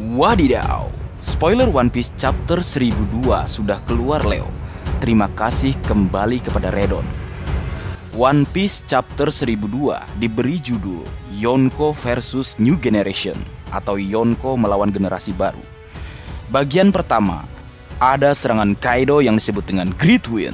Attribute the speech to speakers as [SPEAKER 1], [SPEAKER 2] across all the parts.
[SPEAKER 1] Wadidaw, spoiler One Piece chapter 1002 sudah keluar Leo. Terima kasih kembali kepada Redon. One Piece chapter 1002 diberi judul Yonko versus New Generation atau Yonko melawan generasi baru. Bagian pertama, ada serangan Kaido yang disebut dengan Great Wind.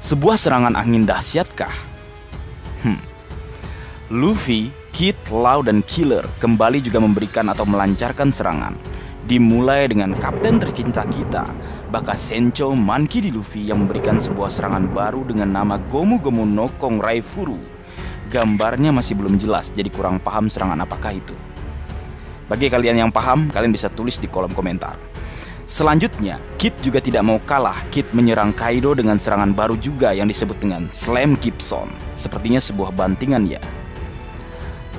[SPEAKER 1] Sebuah serangan angin dahsyatkah? Luffy, Kid, Law, dan Killer kembali juga memberikan atau melancarkan serangan. Dimulai dengan kapten tercinta kita, Baka Sencho Monkey D. Luffy yang memberikan sebuah serangan baru dengan nama Gomu Gomu no Kong Raifuru. Gambarnya masih belum jelas, jadi kurang paham serangan apakah itu. Bagi kalian yang paham, kalian bisa tulis di kolom komentar. Selanjutnya, Kid juga tidak mau kalah. Kid menyerang Kaido dengan serangan baru juga yang disebut dengan Slam Gibson. Sepertinya sebuah bantingan ya.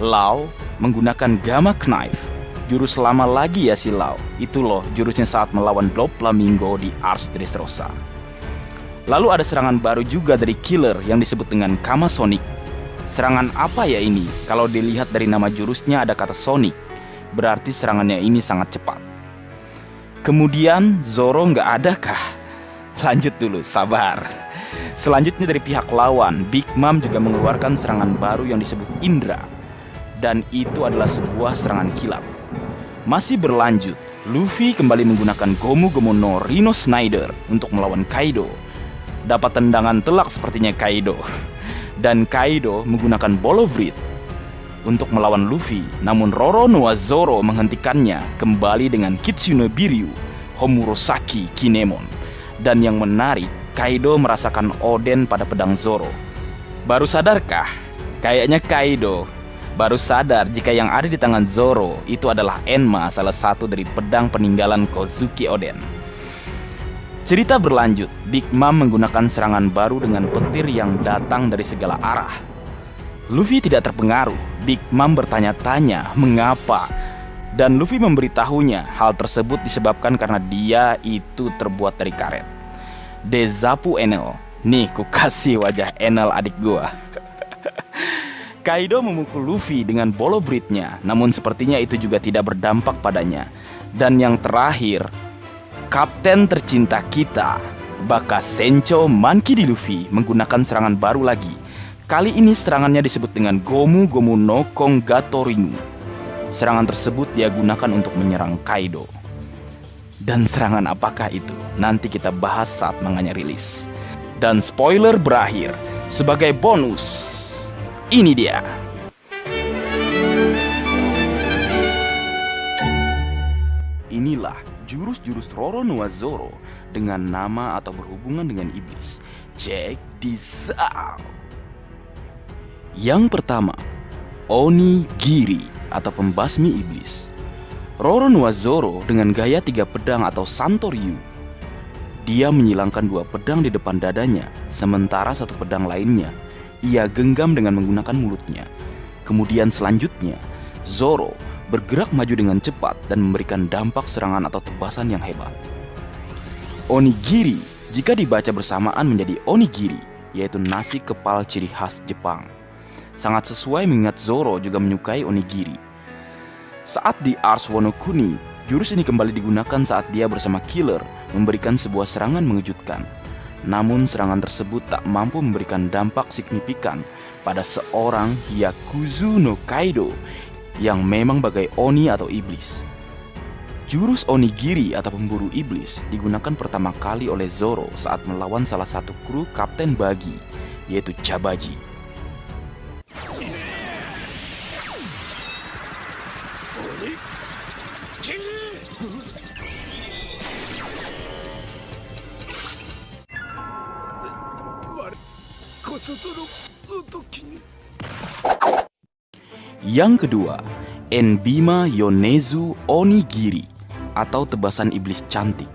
[SPEAKER 1] Law menggunakan Gamma Knife. Jurus lama lagi ya si Law. Itu loh jurusnya saat melawan Doflamingo di Ars Dressrosa. Lalu ada serangan baru juga dari Killer yang disebut dengan Kama Sonic. Serangan apa ya ini? Kalau dilihat dari nama jurusnya ada kata Sonic, berarti serangannya ini sangat cepat. Kemudian Zoro nggak ada kah? Lanjut dulu, sabar. Selanjutnya dari pihak lawan, Big Mom juga mengeluarkan serangan baru yang disebut Indra. Dan itu adalah sebuah serangan kilat. Masih berlanjut, Luffy kembali menggunakan Gomu Gomu no Rhino Snider untuk melawan Kaido. Dapat tendangan telak sepertinya Kaido. Dan Kaido menggunakan Ball of Reed untuk melawan Luffy, namun Roronoa Zoro menghentikannya kembali dengan Kitsune Biryu Homurosaki Kinemon. Dan yang menarik, Kaido merasakan Oden pada pedang Zoro. Baru sadarkah? Kayaknya Kaido baru sadar jika yang ada di tangan Zoro itu adalah Enma, salah satu dari pedang peninggalan Kozuki Oden. Cerita berlanjut, Big Mom menggunakan serangan baru dengan petir yang datang dari segala arah. Luffy tidak terpengaruh. Big Mom bertanya-tanya mengapa. Dan Luffy memberitahunya hal tersebut disebabkan karena dia itu terbuat dari karet. Dezapu Enel. Nih, ku kasih wajah Enel adik gua. Kaido memukul Luffy dengan Ball of Reed-nya, namun sepertinya itu juga tidak berdampak padanya. Dan yang terakhir, kapten tercinta kita, Baka Sencho Monkey D. Luffy menggunakan serangan baru lagi. Kali ini serangannya disebut dengan Gomu Gomu no Kong Gatoringu. Serangan tersebut dia gunakan untuk menyerang Kaido. Dan serangan apakah itu? Nanti kita bahas saat manganya rilis. Dan spoiler berakhir. Sebagai bonus, ini dia. Inilah jurus-jurus Roronoa Zoro dengan nama atau berhubungan dengan iblis. Check this out. Yang pertama, Onigiri atau pembasmi iblis. Roronoa Zoro dengan gaya 3 pedang atau Santoryu. Dia menyilangkan 2 pedang di depan dadanya, sementara 1 pedang lainnya ia genggam dengan menggunakan mulutnya. Kemudian selanjutnya, Zoro bergerak maju dengan cepat dan memberikan dampak serangan atau tebasan yang hebat. Onigiri jika dibaca bersamaan menjadi onigiri, yaitu nasi kepal ciri khas Jepang. Sangat sesuai mengingat Zoro juga menyukai onigiri. Saat di Ars Wano Kuni, jurus ini kembali digunakan saat dia bersama Killer memberikan sebuah serangan mengejutkan. Namun serangan tersebut tak mampu memberikan dampak signifikan pada seorang Hyakuzu no Kaido yang memang bagai Oni atau iblis. Jurus Onigiri atau pemburu iblis digunakan pertama kali oleh Zoro saat melawan salah satu kru Kapten Buggy, yaitu Chabaji. Yang kedua, Enbima Yonezu Onigiri atau tebasan iblis cantik.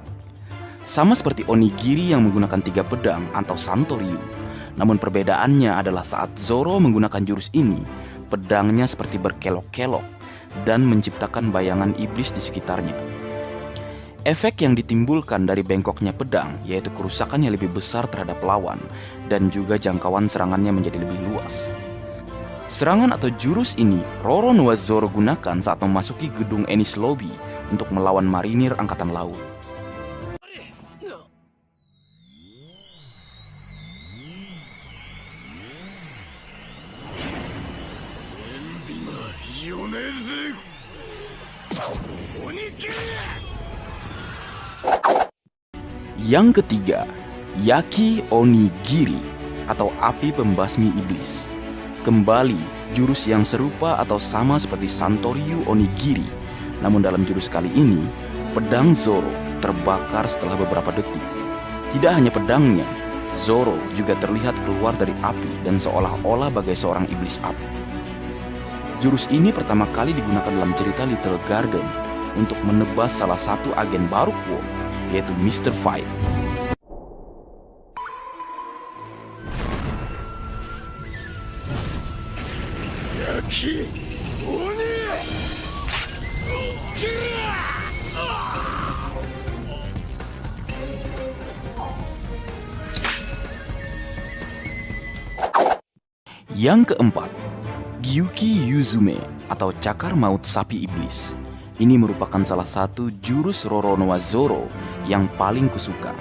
[SPEAKER 1] Sama seperti onigiri yang menggunakan 3 pedang atau Santoryu. Namun perbedaannya adalah saat Zoro menggunakan jurus ini, pedangnya seperti berkelok-kelok dan menciptakan bayangan iblis di sekitarnya. Efek yang ditimbulkan dari bengkoknya pedang yaitu kerusakannya lebih besar terhadap lawan dan juga jangkauan serangannya menjadi lebih luas. Serangan atau jurus ini Roronoa Zoro gunakan saat memasuki gedung Enies Lobby untuk melawan marinir angkatan laut. Yang ketiga, Yaki Onigiri atau api pembasmi iblis. Kembali, jurus yang serupa atau sama seperti Santoryu Onigiri. Namun dalam jurus kali ini, pedang Zoro terbakar setelah beberapa detik. Tidak hanya pedangnya, Zoro juga terlihat keluar dari api dan seolah-olah bagai seorang iblis api. Jurus ini pertama kali digunakan dalam cerita Little Garden untuk menebas salah satu agen Baruch, yaitu Mr. Fight. Yang keempat, Gyuki Yuzume atau cakar maut sapi iblis. Ini merupakan salah satu jurus Roronoa Zoro yang paling kusuka.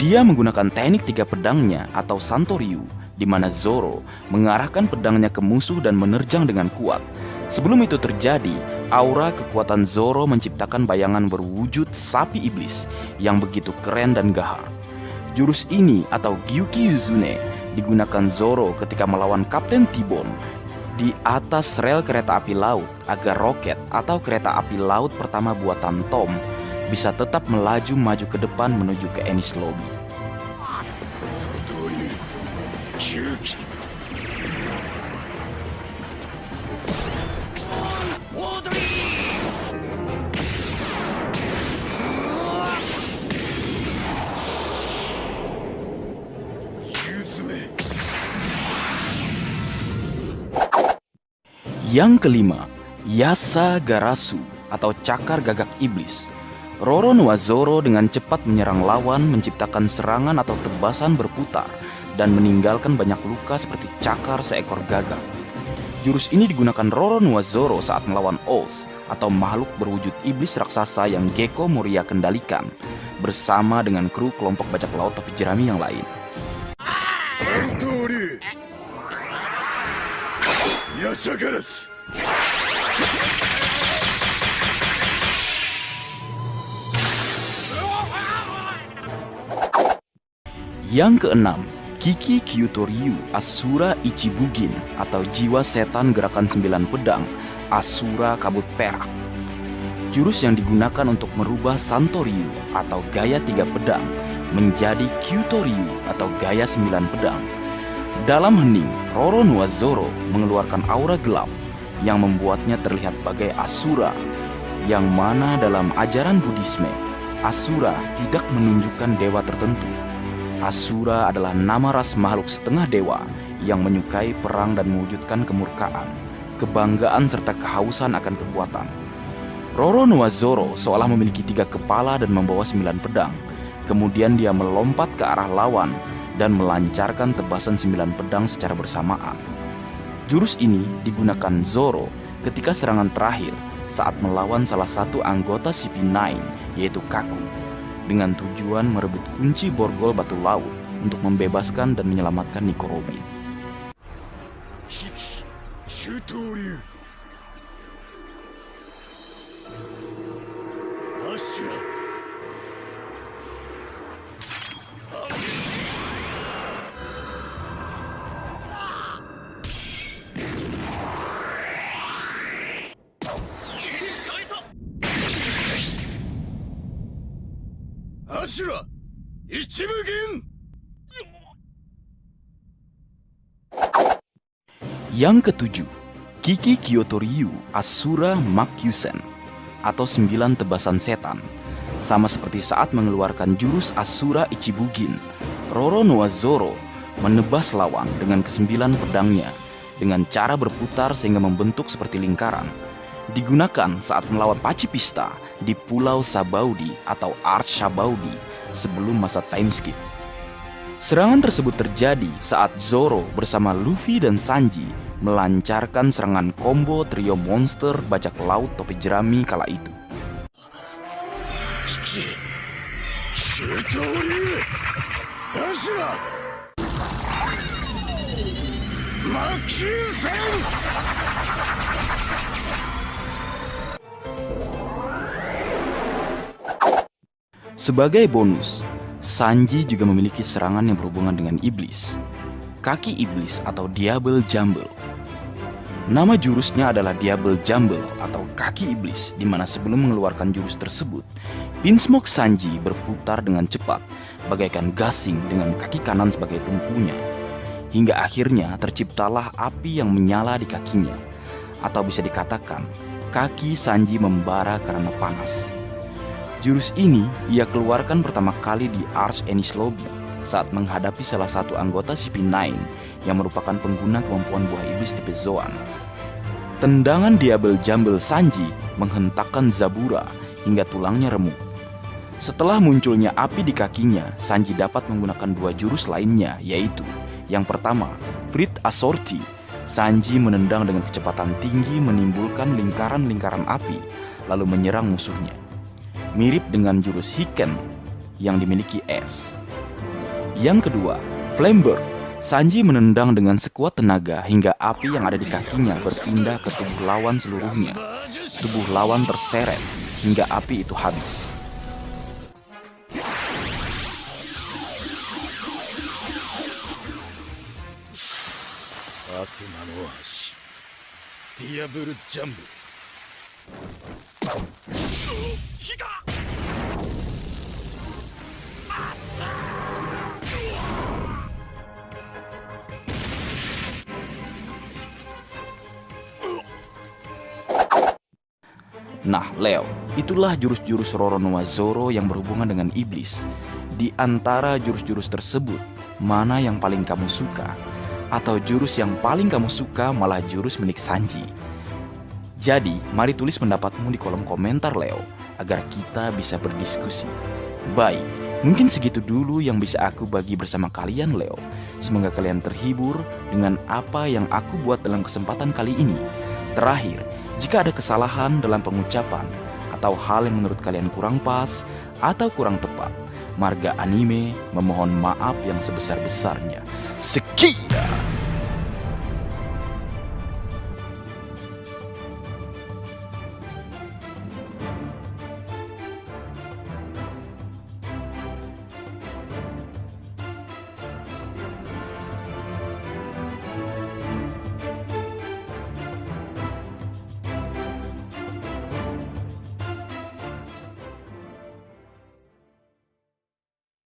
[SPEAKER 1] Dia menggunakan teknik tiga pedangnya atau Santoryu, di mana Zoro mengarahkan pedangnya ke musuh dan menerjang dengan kuat. Sebelum itu terjadi, aura kekuatan Zoro menciptakan bayangan berwujud sapi iblis yang begitu keren dan gahar. Jurus ini atau Gyuki Yuzume digunakan Zoro ketika melawan Kapten T-Bone di atas rel kereta api laut agar roket atau kereta api laut pertama buatan Tom bisa tetap melaju ke depan menuju ke Enies Lobby. Yang kelima, Yasa Garasu atau cakar gagak iblis. Roronoa Zoro dengan cepat menyerang lawan, menciptakan serangan atau tebasan berputar dan meninggalkan banyak luka seperti cakar seekor gagak. Jurus ini digunakan Roronoa Zoro saat melawan Oz atau makhluk berwujud iblis raksasa yang Gekko Moria kendalikan bersama dengan kru kelompok bajak laut topi jerami yang lain. Yang keenam, Kiki Kyutoryu Asura Ichibugin atau jiwa setan gerakan 9 pedang Asura kabut perak. Jurus yang digunakan untuk merubah Santoryu atau gaya 3 pedang menjadi Kyutoryu atau gaya 9 pedang. Dalam hening, Roronoa Zoro mengeluarkan aura gelap yang membuatnya terlihat bagai Asura, yang mana dalam ajaran Buddhisme, Asura tidak menunjukkan dewa tertentu. Asura adalah nama ras makhluk setengah dewa yang menyukai perang dan mewujudkan kemurkaan, kebanggaan serta kehausan akan kekuatan. Roronoa Zoro seolah memiliki 3 kepala dan membawa 9 pedang. Kemudian dia melompat ke arah lawan dan melancarkan tebasan 9 pedang secara bersamaan. Jurus ini digunakan Zoro ketika serangan terakhir saat melawan salah satu anggota CP9 yaitu Kaku, dengan tujuan merebut kunci borgol batu laut untuk membebaskan dan menyelamatkan Nico Robin.
[SPEAKER 2] Ashura Ichibugin.
[SPEAKER 1] Yang ketujuh, Kiki Kyotoryu Asura Makyusen atau 9 tebasan setan. Sama seperti saat mengeluarkan jurus Asura Ichibugin, Roronoa Zoro menebas lawan dengan ke-9 pedangnya dengan cara berputar sehingga membentuk seperti lingkaran. Digunakan saat melawan Pacifista di Pulau Sabaudi atau Arch Sabaudi sebelum masa time skip. Serangan tersebut terjadi saat Zoro bersama Luffy dan Sanji melancarkan serangan combo trio monster bajak laut topi jerami kala itu.
[SPEAKER 2] 九刀流柱魔球戦
[SPEAKER 1] Sebagai bonus, Sanji juga memiliki serangan yang berhubungan dengan iblis, kaki iblis atau Diable Jumble. Nama jurusnya adalah Diable Jumble atau kaki iblis, di mana sebelum mengeluarkan jurus tersebut, Beansmoke Sanji berputar dengan cepat, bagaikan gasing dengan kaki kanan sebagai tumpunya. Hingga akhirnya terciptalah api yang menyala di kakinya, atau bisa dikatakan kaki Sanji membara karena panas. Jurus ini ia keluarkan pertama kali di Arch Enies Lobby saat menghadapi salah satu anggota CP9 yang merupakan pengguna kemampuan buah iblis tipe Zoan. Tendangan Diable Jumble Sanji menghentakkan Zabura hingga tulangnya remuk. Setelah munculnya api di kakinya, Sanji dapat menggunakan dua jurus lainnya, yaitu yang pertama, Breath Assorti. Sanji menendang dengan kecepatan tinggi menimbulkan lingkaran-lingkaran api, lalu menyerang musuhnya. Mirip dengan jurus Hiken yang dimiliki es. Yang kedua, Flamber. Sanji menendang dengan sekuat tenaga hingga api yang ada di kakinya berpindah ke tubuh lawan seluruhnya. Tubuh lawan terseret hingga api itu habis.
[SPEAKER 2] Akuma no Ashi Diable Jumble.
[SPEAKER 1] Nah, Leo, itulah jurus-jurus Roronoa Zoro yang berhubungan dengan iblis. Di antara jurus-jurus tersebut, mana yang paling kamu suka? Atau jurus yang paling kamu suka malah jurus milik Sanji? Jadi, mari tulis pendapatmu di kolom komentar, Leo, agar kita bisa berdiskusi. Baik, mungkin segitu dulu yang bisa aku bagi bersama kalian, Leo. Semoga kalian terhibur dengan apa yang aku buat dalam kesempatan kali ini. Terakhir, jika ada kesalahan dalam pengucapan atau hal yang menurut kalian kurang pas atau kurang tepat, Marga Anime memohon maaf yang sebesar-besarnya. Sekian.